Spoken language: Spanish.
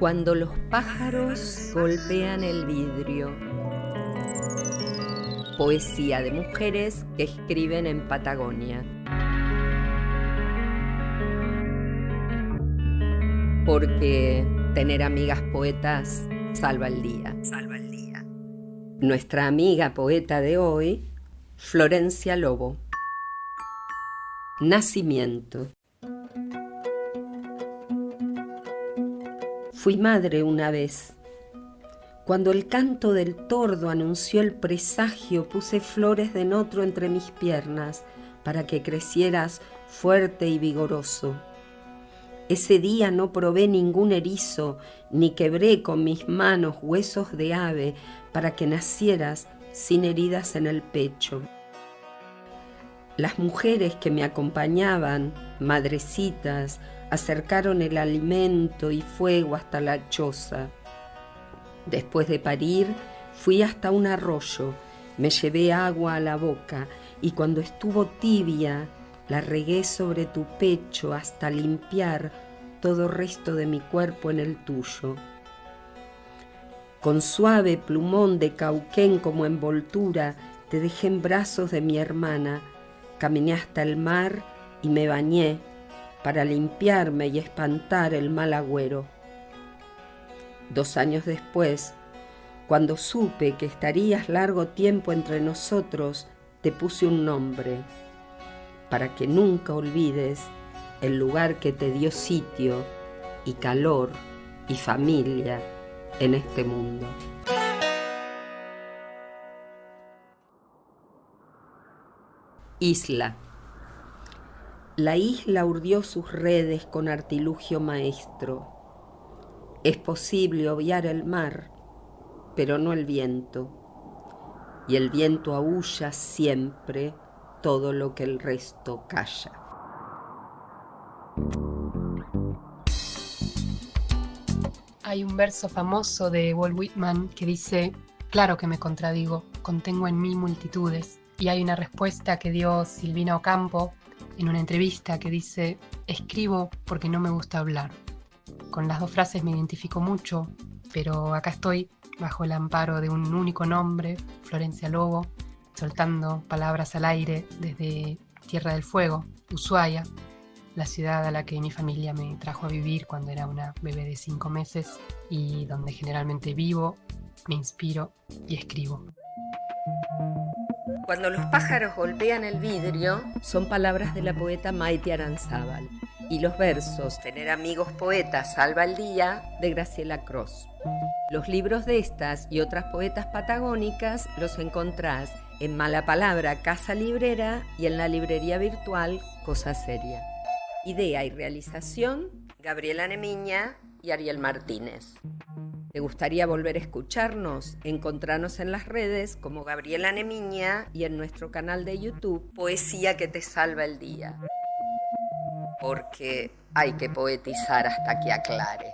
Cuando los pájaros golpean el vidrio. Poesía de mujeres que escriben en Patagonia. Porque tener amigas poetas salva el día. Salva el día. Nuestra amiga poeta de hoy, Florencia Lobo. Nacimiento. Fui madre una vez. Cuando el canto del tordo anunció el presagio, puse flores de notro entre mis piernas para que crecieras fuerte y vigoroso. Ese día no probé ningún erizo, ni quebré con mis manos huesos de ave para que nacieras sin heridas en el pecho. Las mujeres que me acompañaban, madrecitas, acercaron el alimento y fuego hasta la choza. Después de parir, fui hasta un arroyo, me llevé agua a la boca y cuando estuvo tibia, la regué sobre tu pecho hasta limpiar todo resto de mi cuerpo en el tuyo. Con suave plumón de cauquén como envoltura, te dejé en brazos de mi hermana, caminé hasta el mar y me bañé para limpiarme y espantar el mal agüero. 2 años después, cuando supe que estarías largo tiempo entre nosotros, te puse un nombre, para que nunca olvides el lugar que te dio sitio y calor y familia en este mundo. Isla. La isla urdió sus redes con artilugio maestro. Es posible obviar el mar, pero no el viento. Y el viento aúlla siempre todo lo que el resto calla. Hay un verso famoso de Walt Whitman que dice: claro que me contradigo, contengo en mí multitudes. Y hay una respuesta que dio Silvina Ocampo en una entrevista que dice: escribo porque no me gusta hablar. Con las dos frases me identifico mucho, pero acá estoy bajo el amparo de un único nombre, Florencia Lobo, soltando palabras al aire desde Tierra del Fuego, Ushuaia, la ciudad a la que mi familia me trajo a vivir cuando era una bebé de 5 meses y donde generalmente vivo, me inspiro y escribo. Cuando los pájaros golpean el vidrio son palabras de la poeta Maite Aranzábal y los versos Tener amigos poetas salva el día de Graciela Cross. Los libros de estas y otras poetas patagónicas los encontrás en Mala Palabra Casa Librera y en la librería virtual Cosa Seria. Idea y realización Gabriela Nemiña y Ariel Martínez. ¿Te gustaría volver a escucharnos? Encontranos en las redes como Gabriela Nemiña y en nuestro canal de YouTube Poesía que te salva el día. Porque hay que poetizar hasta que aclare.